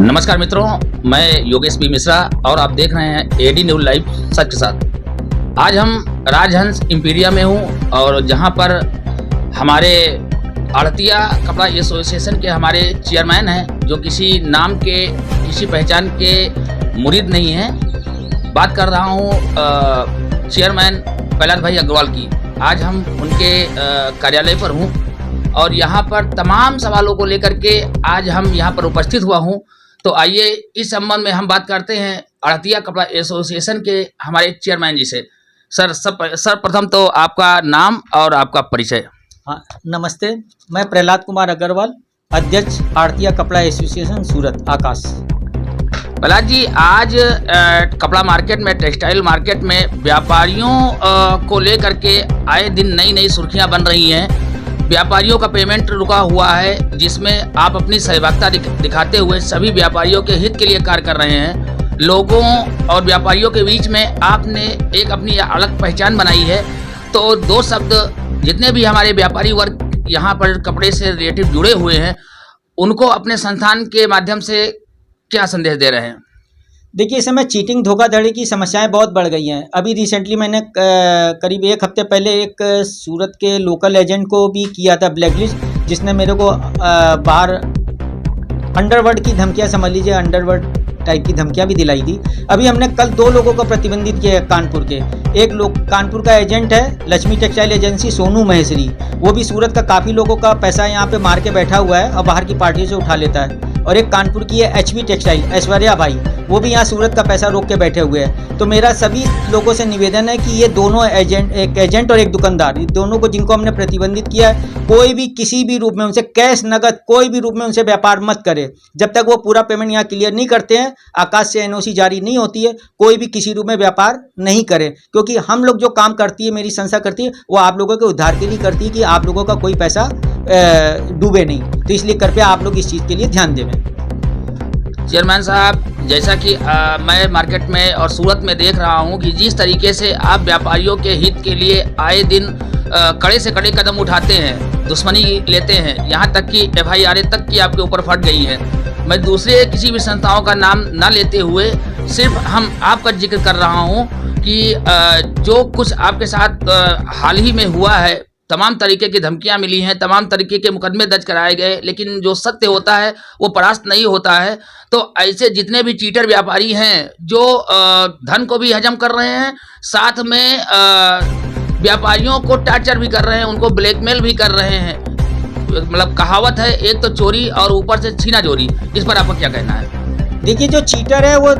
नमस्कार मित्रों, मैं योगेश पी मिश्रा और आप देख रहे हैं एडी न्यूज़ लाइव सच के साथ। आज हम राजहंस इंपीरिया में हूँ और जहाँ पर हमारे आड़तिया कपड़ा एसोसिएशन के हमारे चेयरमैन हैं, जो किसी नाम के किसी पहचान के मुरीद नहीं हैं। बात कर रहा हूँ चेयरमैन कैलाश भाई अग्रवाल की। आज हम उनके कार्यालय पर हूँ और यहाँ पर तमाम सवालों को लेकर के आज हम यहाँ पर उपस्थित हुआ हूँ। तो आइए इस संबंध में हम बात करते हैं आड़तिया कपड़ा एसोसिएशन के हमारे चेयरमैन जी से। सर प्रथम तो आपका नाम और आपका परिचय। हाँ, नमस्ते। मैं प्रहलाद कुमार अग्रवाल, अध्यक्ष आड़तिया कपड़ा एसोसिएशन सूरत आकाश। प्रहलाद जी, आज कपड़ा मार्केट में, टेक्सटाइल मार्केट में व्यापारियों को लेकर के आए दिन नई नई सुर्खियां बन रही हैं। व्यापारियों का पेमेंट रुका हुआ है, जिसमें आप अपनी सहभागिता दिखाते हुए सभी व्यापारियों के हित के लिए कार्य कर रहे हैं। लोगों और व्यापारियों के बीच में आपने एक अपनी अलग पहचान बनाई है। तो दो शब्द, जितने भी हमारे व्यापारी वर्ग यहाँ पर कपड़े से रिलेटेड जुड़े हुए हैं, उनको अपने संस्थान के माध्यम से क्या संदेश दे रहे हैं? देखिए, इस समय चीटिंग धोखाधड़ी की समस्याएं बहुत बढ़ गई हैं। अभी रिसेंटली मैंने करीब एक हफ्ते पहले एक सूरत के लोकल एजेंट को भी किया था ब्लैकलिस्ट, जिसने मेरे को बाहर अंडरवर्ल्ड की धमकियां, समझ लीजिए अंडरवर्ल्ड टाइप की धमकियां भी दिलाई थी। अभी हमने कल दो लोगों को प्रतिबंधित किया है कानपुर के। एक लोग कानपुर का एजेंट है लक्ष्मी टेक्सटाइल एजेंसी, सोनू महेश्वरी। वो भी सूरत का काफ़ी लोगों का पैसा यहाँ पे मार के बैठा हुआ है और बाहर की पार्टियों से उठा लेता है। और एक कानपुर की है एचपी टेक्सटाइल, ऐश्वर्या भाई, वो भी यहाँ सूरत का पैसा रोक के बैठे हुए हैं। तो मेरा सभी लोगों से निवेदन है कि ये दोनों एजेंट, एक एजेंट और एक दुकानदार, ये दोनों को जिनको हमने प्रतिबंधित किया है, कोई भी किसी भी रूप में उनसे कैश, नगद, कोई भी रूप में उनसे व्यापार मत करे। जब तक वो पूरा पेमेंट यहाँ क्लियर नहीं करते हैं, आकाश से एनओसी जारी नहीं होती है, कोई भी किसी रूप में व्यापार नहीं करे। क्योंकि हम लोग जो काम करती है, मेरी संस्था करती है, वो आप लोगों के उद्धार के लिए करती है कि आप लोगों का कोई पैसा डूबे नहीं। तो इसलिए कृपया आप लोग इस चीज़ के लिए ध्यान देवें। चेयरमैन साहब, जैसा कि मैं मार्केट में और सूरत में देख रहा हूं कि जिस तरीके से आप व्यापारियों के हित के लिए आए दिन कड़े से कड़े कदम उठाते हैं, दुश्मनी लेते हैं, यहां तक कि FIR तक की आपके ऊपर फट गई है। मैं दूसरे किसी भी संस्थाओं का नाम न लेते हुए सिर्फ हम आपका जिक्र कर रहा हूं कि जो कुछ आपके साथ हाल ही में हुआ है, तमाम तरीके की धमकियां मिली हैं, तमाम तरीके के मुकदमे दर्ज कराए गए, लेकिन जो सत्य होता है वो परास्त नहीं होता है। तो ऐसे जितने भी चीटर व्यापारी हैं, जो धन को भी हजम कर रहे हैं, साथ में व्यापारियों को टार्चर भी कर रहे हैं, उनको ब्लैकमेल भी कर रहे हैं। मतलब कहावत है, एक तो चोरी और ऊपर से छीना चोरी। इस पर आपका क्या कहना है? देखिए, जो चीटर है वो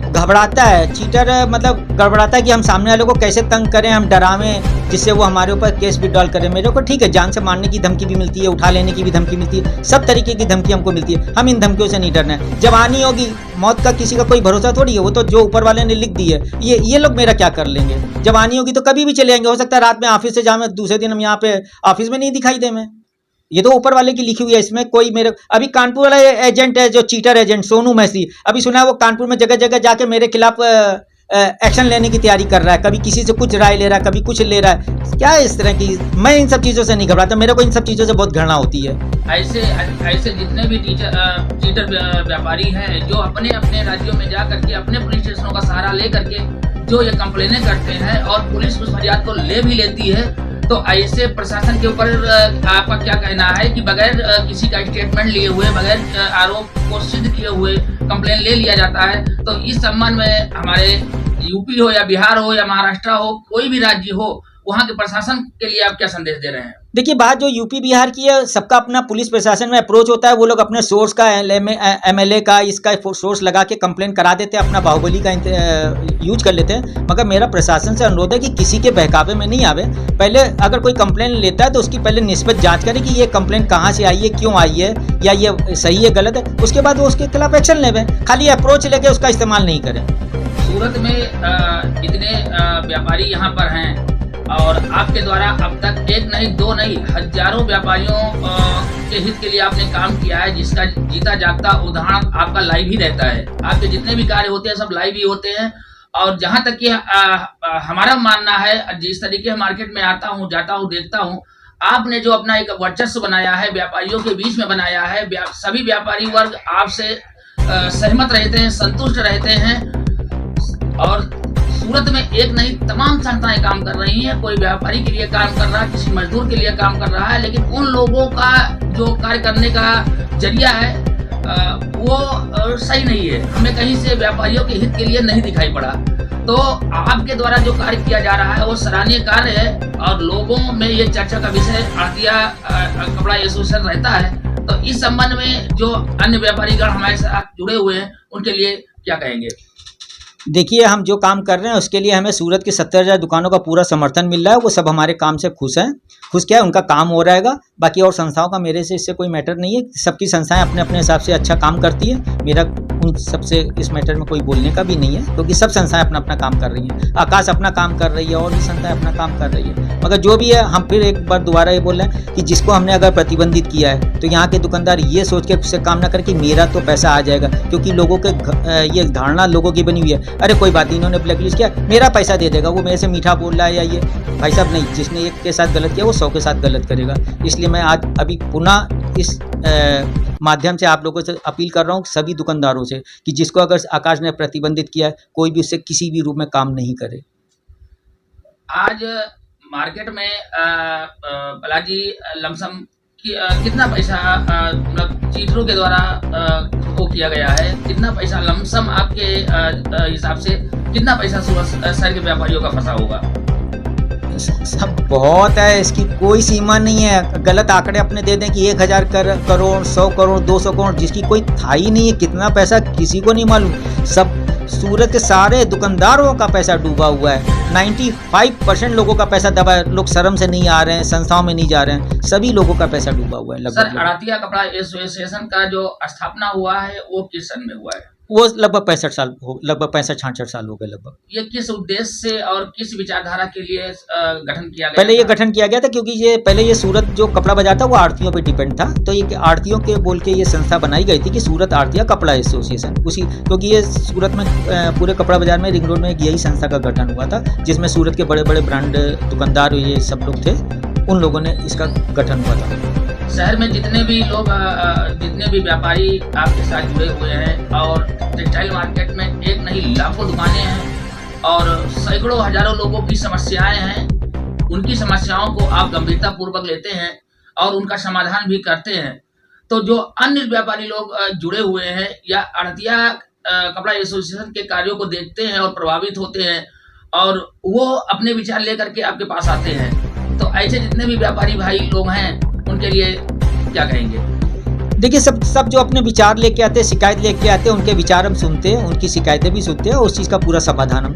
घबराता है। चीटर मतलब गड़बड़ाता है कि हम सामने वाले को कैसे तंग करें, हम डरावें, जिससे वो हमारे ऊपर केस विड्रॉल करें। मेरे को ठीक है, जान से मारने की धमकी भी मिलती है, उठा लेने की भी धमकी मिलती है, सब तरीके की धमकी हमको मिलती है। हम इन धमकियों से नहीं डरना है। जब आनी होगी, मौत का किसी का कोई भरोसा थोड़ी है, वो तो जो ऊपर वाले ने लिख दी है। ये लोग मेरा क्या कर लेंगे? जब आनी होगी तो कभी भी चले जाएंगे। हो सकता है रात में ऑफिस से जाऊँ, दूसरे दिन हम यहाँ पे ऑफिस में नहीं दिखाई दे। मैं ये तो ऊपर वाले की लिखी हुई है, इसमें कोई मेरे। अभी कानपुर वाला एजेंट है जो चीटर एजेंट, सोनू महेश्वरी, अभी सुना है वो कानपुर में जगह जगह जाके मेरे खिलाफ एक्शन लेने की तैयारी कर रहा है। कभी किसी से कुछ राय ले रहा है, कभी कुछ ले रहा है। क्या है इस तरह की? मैं इन सब चीज़ों से नहीं घबराता, मेरे को इन सब चीज़ों से बहुत घृणा होती है। ऐसे जितने भी चीटर व्यापारी हैं, जो अपने अपने राज्यों में जा करके अपने पुलिस स्टेशनों का सहारा ले करके जो ये कंप्लेनें करते हैं और पुलिस उस फरियाद को ले भी लेती है, तो ऐसे प्रशासन के ऊपर आपका क्या कहना है कि बगैर किसी का स्टेटमेंट लिए हुए, बगैर आरोप को सिद्ध किए हुए कंप्लेन ले लिया जाता है? तो इस संबंध में हमारे यूपी हो या बिहार हो या महाराष्ट्र हो, कोई भी राज्य हो, वहाँ के प्रशासन के लिए आप क्या संदेश दे रहे हैं? देखिए, बात जो यूपी बिहार की है, सबका अपना पुलिस प्रशासन में अप्रोच होता है। वो लोग अपने सोर्स का, MLA का, इसका सोर्स लगा के कंप्लेन करा देते हैं, अपना बाहुबली का यूज कर लेते हैं। मगर मेरा प्रशासन से अनुरोध है कि किसी के बहकावे में नहीं आवे। पहले अगर कोई कंप्लेन लेता है तो उसकी पहले निस्बत जांच करें कि ये कंप्लेन कहाँ से आई है, क्यों आई है, या ये सही है, गलत है। उसके बाद वो उसके खिलाफ एक्शन लेवे। खाली अप्रोच लेके उसका इस्तेमाल नहीं करें। सूरत में इतने व्यापारी यहाँ पर हैं और आपके द्वारा अब तक एक नहीं, दो नहीं, हजारों व्यापारियों के हित के लिए आपने काम किया है, जिसका जीता जागता उदाहरण आपका लाइव ही रहता है। आपके जितने भी कार्य होते हैं सब लाइव ही होते हैं। और जहां तक कि हमारा मानना है, जिस तरीके मार्केट में आता हूँ, जाता हूँ, देखता हूँ, आपने जो अपना एक वर्चस्व बनाया है, व्यापारियों के बीच में बनाया है, सभी व्यापारी वर्ग आपसे सहमत रहते हैं, संतुष्ट रहते हैं। और सूरत में एक नहीं तमाम संस्थाएं काम कर रही हैं। कोई व्यापारी के लिए काम कर रहा है, किसी मजदूर के लिए काम कर रहा है, लेकिन उन लोगों का जो कार्य करने का जरिया है वो सही नहीं है। हमें कहीं से व्यापारियों के हित के लिए नहीं दिखाई पड़ा। तो आपके द्वारा जो कार्य किया जा रहा है वो सराहनीय कार्य है और लोगों में ये चर्चा का विषय आड़तिया कपड़ा एसोसिएशन रहता है। तो इस संबंध में जो अन्य व्यापारीगण हमारे साथ जुड़े हुए हैं उनके लिए क्या कहेंगे? देखिए, हम जो काम कर रहे हैं उसके लिए हमें सूरत की 70,000 दुकानों का पूरा समर्थन मिल रहा है। वो सब हमारे काम से खुश हैं। खुश क्या है, उनका काम हो रहेगा। बाकी और संस्थाओं का मेरे से इससे कोई मैटर नहीं है। सबकी संस्थाएं अपने अपने हिसाब से अच्छा काम करती है। मेरा उन सबसे इस मैटर में कोई बोलने का भी नहीं है, क्योंकि सब संस्थाएं अपना अपना काम कर रही हैं। आकाश अपना काम कर रही है और भी संस्थाएं अपना काम कर रही है। मगर जो भी है, हम फिर एक बार दोबारा ये बोल रहे हैं कि जिसको हमने अगर प्रतिबंधित किया है तो यहाँ के दुकानदार ये सोच के उससे काम ना करें कि मेरा तो पैसा आ जाएगा, क्योंकि लोगों के ये धारणा लोगों की बनी हुई है, अरे कोई बात नहीं, इन्होंने ब्लैक लिस्ट किया, मेरा पैसा दे देगा, वो मेरे से मीठा बोल रहा है या ये। भाई साहब नहीं, जिसने एक के साथ गलत किया वो 100 के साथ गलत करेगा। इसलिए मैं आज अभी पुनः इस माध्यम से आप लोगों से अपील कर रहा हूँ सभी दुकानदारों से कि जिसको अगर आकाश ने प्रतिबंधित किया है, कोई भी उससे किसी भी रूप में काम नहीं करे। आज मार्केट में बालाजी लमसम कितना पैसा मतलब चीटरों के द्वारा वो किया गया है, कितना पैसा लमसम आपके हिसाब से कितना पैसा सूरत शहर के व्यापारियों का फंसा होगा? सब बहुत है, इसकी कोई सीमा नहीं है। गलत आंकड़े अपने दे दें कि 1000 करोड़ 100 करोड़ 200 करोड़, जिसकी कोई था ही नहीं है। कितना पैसा किसी को नहीं मालूम। सब सूरत के सारे दुकानदारों का पैसा डूबा हुआ है। 95% लोगों का पैसा दबा है। लोग शर्म से नहीं आ रहे हैं, संस्थाओं में नहीं जा रहे हैं, सभी लोगों का पैसा डूबा हुआ है। लगभग सर, आड़तिया कपड़ा एसोसिएशन का जो स्थापना हुआ है वो किस सन में हुआ है? वो लगभग 65-66 साल हो गए लगभग। ये किस उद्देश्य से और किस विचारधारा के लिए गठन किया गया? पहले ये गठन किया गया था क्योंकि ये पहले ये सूरत जो कपड़ा बाजार था वो आड़तियों पे डिपेंड था। तो ये आड़तियों के बोल के ये संस्था बनाई गई थी कि सूरत आड़तिया कपड़ा एसोसिएशन। उसी क्योंकि ये सूरत में पूरे कपड़ा बाजार में रिंग रोड में यही संस्था का गठन हुआ था, जिसमें सूरत के बड़े बड़े ब्रांड दुकानदार ये सब लोग थे, उन लोगों ने इसका गठन हुआ था। शहर में जितने भी लोग जितने भी व्यापारी आपके साथ जुड़े हुए हैं और टेक्सटाइल मार्केट में एक नहीं लाखों दुकानें हैं और सैकड़ों हजारों लोगों की समस्याएं हैं, उनकी समस्याओं को आप गंभीरता पूर्वक लेते हैं और उनका समाधान भी करते हैं। तो जो अन्य व्यापारी लोग जुड़े हुए हैं या आड़तिया कपड़ा एसोसिएशन के कार्यों को देखते हैं और प्रभावित होते हैं और वो अपने विचार लेकर के आपके पास आते हैं, तो ऐसे जितने भी व्यापारी भाई लोग हैं उनके लिए क्या कहेंगे? देखिए, सब जो अपने विचार लेके आते हैं, शिकायत लेके आते हैं, उनके विचार हम सुनते हैं, उनकी शिकायतें भी सुनते हैं और उस चीज़ का पूरा समाधान हम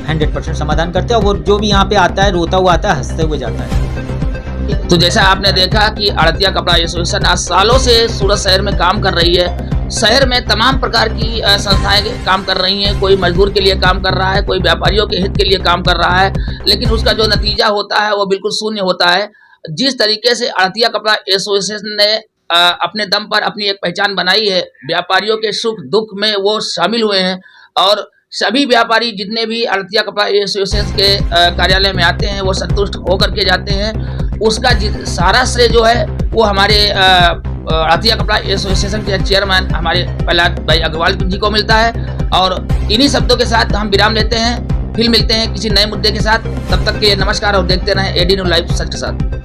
100% समाधान करते हैं। और वो जो भी यहाँ पे आता है रोता हुआ आता है, हंसते हुए जाता है। तो जैसा आपने देखा कि आड़तिया कपड़ा एसोसिएशन आज सालों से सूरत शहर में काम कर रही है। शहर में तमाम प्रकार की संस्थाएं काम कर रही हैं। कोई मजदूर के लिए काम कर रहा है, कोई व्यापारियों के हित के लिए काम कर रहा है, लेकिन उसका जो नतीजा होता है वो बिल्कुल शून्य होता है। जिस तरीके से आड़तिया कपड़ा एसोसिएशन ने अपने दम पर अपनी एक पहचान बनाई है, व्यापारियों के सुख दुख में वो शामिल हुए हैं और सभी व्यापारी जितने भी आड़तिया कपड़ा एसोसिएशन के कार्यालय में आते हैं वो संतुष्ट होकर के जाते हैं। उसका सारा श्रेय जो है वो हमारे आड़तिया कपड़ा एसोसिएशन के चेयरमैन हमारे प्रहलाद भाई अग्रवाल जी को मिलता है। और इन्हीं शब्दों के साथ हम विराम लेते हैं, फिर मिलते हैं किसी नए मुद्दे के साथ। तब तक के लिए नमस्कार और देखते रहें AD न्यूज़ लाइव सच के साथ।